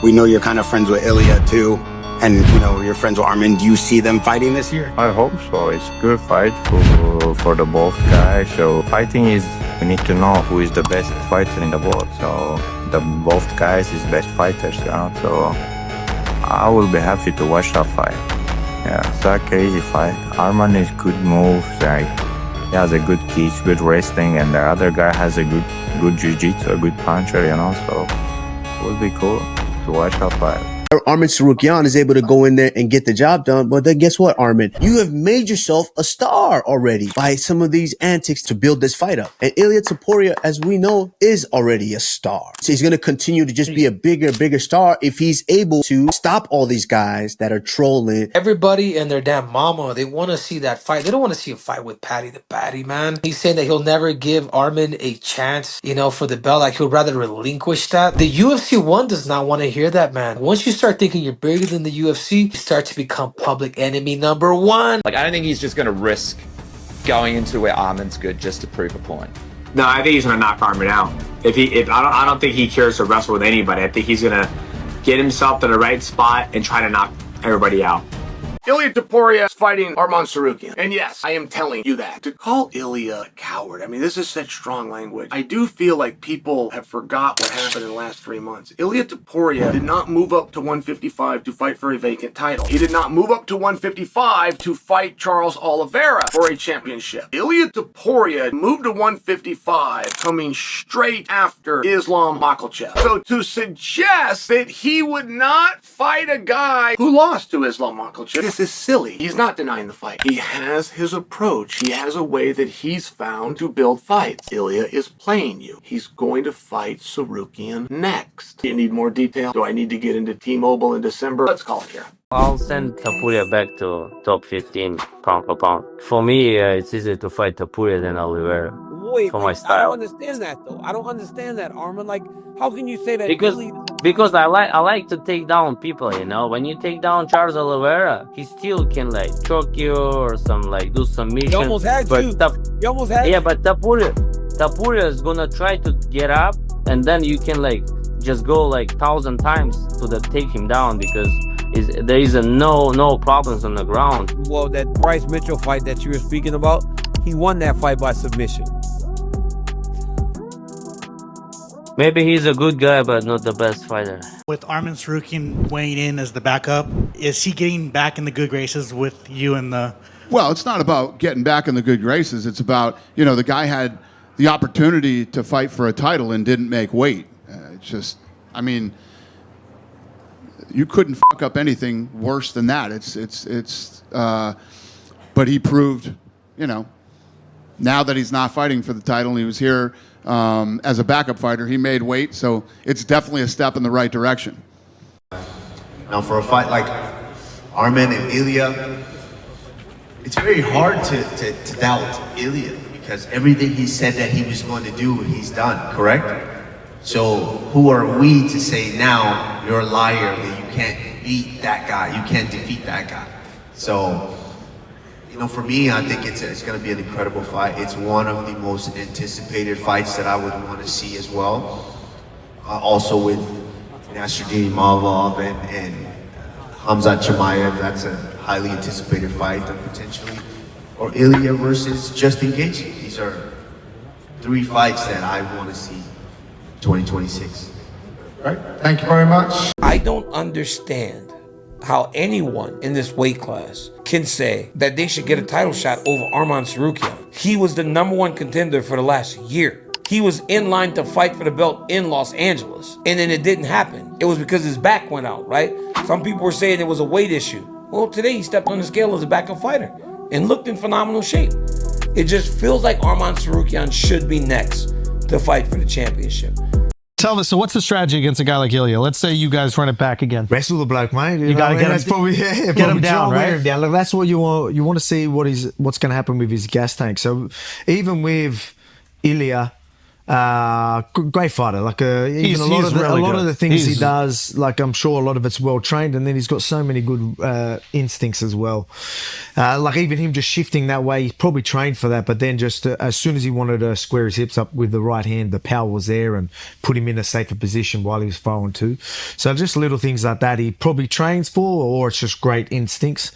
We know you're kind of friends with Ilia too, and you know you're friends with Arman. Do you see them fighting this year? I hope so. It's a good fight for the both guys. So fighting is, we need to know who is the best fighter in the world. So the both guys is best fighters, you know. So I will be happy to watch that fight. Yeah, it's a crazy fight. Arman is good moves. Like he has a good kick, good wrestling, and the other guy has a good jiu-jitsu, a good puncher, you know. So it would be cool to watch that fight. Arman Tsarukyan is able to go in there and get the job done. But then guess what, Arman? You have made yourself a star already by some of these antics to build this fight up. And Ilia Topuria, as we know, is already a star. So he's going to continue to just be a bigger star if he's able to stop all these guys that are trolling. Everybody and their damn mama, they want to see that fight. They don't want to see a fight with Patty the Batty, man. He's saying that he'll never give Arman a chance, you know, for the belt. Like, he'll rather relinquish that. The UFC one does not want to hear that, man. Once you start thinking you're bigger than the UFC, you start to become public enemy number one. Like, I don't think he's just going to risk going into where Arman's good just to prove a point. No, I think he's going to knock Arman out. I don't think he cares to wrestle with anybody. I think he's going to get himself to the right spot and try to knock everybody out. Ilia Topuria is fighting Arman Tsarukyan. And yes, I am telling you that. To call Ilia a coward, I mean, this is such strong language. I do feel like people have forgot what happened in the last 3 months. Ilia Topuria did not move up to 155 to fight for a vacant title. He did not move up to 155 to fight Charles Oliveira for a championship. Ilia Topuria moved to 155 coming straight after Islam Makhachev. So to suggest that he would not fight a guy who lost to Islam Makhachev, this is silly. He's not denying the fight. He has his approach. He has a way that he's found to build fights. Ilia is playing you. He's going to fight Tsarukyan next. Do you need more detail? Do I need to get into T-Mobile in December? Let's call it here. I'll send Topuria back to top 15 pound for pound. For me, it's easier to fight Topuria than Oliveira. Wait, for my style. I don't understand that though. I don't understand that, Arman. Like, how can you say that? Because I like to take down people, you know. When you take down Charles Oliveira, he still can like choke you or do some mission. He almost had you. He almost had you. But Topuria is gonna try to get up, and then you can like just go like 1,000 times to take him down because there is no problems on the ground. Well, that Bryce Mitchell fight that you were speaking about, he won that fight by submission. Maybe he's a good guy, but not the best fighter. With Arman Tsarukyan weighing in as the backup, is he getting back in the good graces with you and the... Well, it's not about getting back in the good graces. It's about, you know, the guy had the opportunity to fight for a title and didn't make weight. It's just, I mean, you couldn't fuck up anything worse than that. But he proved, you know, now that he's not fighting for the title, and he was here as a backup fighter, he made weight, so it's definitely a step in the right direction. Now, for a fight like Arman and Ilia, it's very hard to doubt Ilia because everything he said that he was going to do, he's done, correct? So who are we to say now you're a liar, that you can't beat that guy, you can't defeat that guy? So, you know, for me, I think it's going to be an incredible fight. It's one of the most anticipated fights that I would want to see as well. Also with Nasruddin Imavov and Khamzat Chimaev, that's a highly anticipated fight potentially. Or Ilia versus Justin Gaethje. These are 3 fights that I want to see 2026. Right. Thank you very much. I don't understand how anyone in this weight class can say that they should get a title shot over Arman Tsarukyan. He was the #1 contender for the last year. He was in line to fight for the belt in Los Angeles, and then it didn't happen. It was because his back went out, right? Some people were saying it was a weight issue. Well, today he stepped on the scale as a backup fighter and looked in phenomenal shape. It just feels like Arman Tsarukyan should be next to fight for the championship. Tell us, so what's the strategy against a guy like Ilia? Let's say you guys run it back again. Wrestle the black man. You gotta get him, get him down, right? Yeah, like that's what you want. You want to see what's going to happen with his gas tank. So even with Ilia, Great fighter. Like even He's a lot of really the good. things he does, like I'm sure a lot of it's well trained, and then he's got so many good instincts as well. Like even him just shifting that way, he's probably trained for that. But then just as soon as he wanted to square his hips up with the right hand, the power was there and put him in a safer position while he was throwing too. So just little things like that he probably trains for, or it's just great instincts.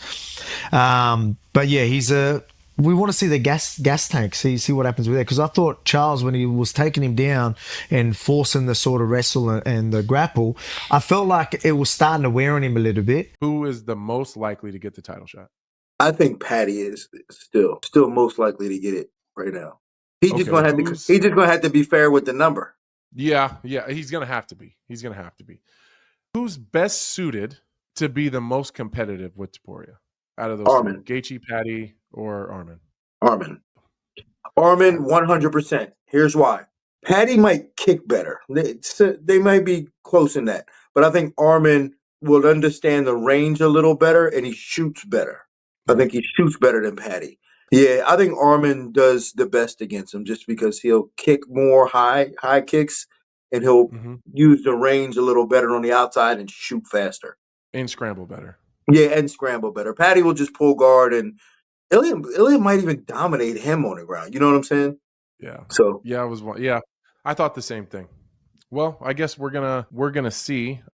But yeah, we want to see the gas tank, see what happens with that. Because I thought Charles, when he was taking him down and forcing the sort of wrestle and the grapple, I felt like it was starting to wear on him a little bit. Who is the most likely to get the title shot? I think Patty is still most likely to get it right now. He's just gonna have to be fair with the number. Yeah, he's gonna have to be. Who's best suited to be the most competitive with Topuria out of those Arman. two? Gaethje, Patty, or Arman? Arman, 100%. Here's why. Patty might kick better. They might be close in that. But I think Arman will understand the range a little better, and he shoots better. I think he shoots better than Patty. Yeah, I think Arman does the best against him just because he'll kick more high kicks, and he'll use the range a little better on the outside and shoot faster. And scramble better. Yeah, and scramble better. Patty will just pull guard, and Ilia might even dominate him on the ground. You know what I'm saying? Yeah. So I thought the same thing. Well, I guess we're gonna see.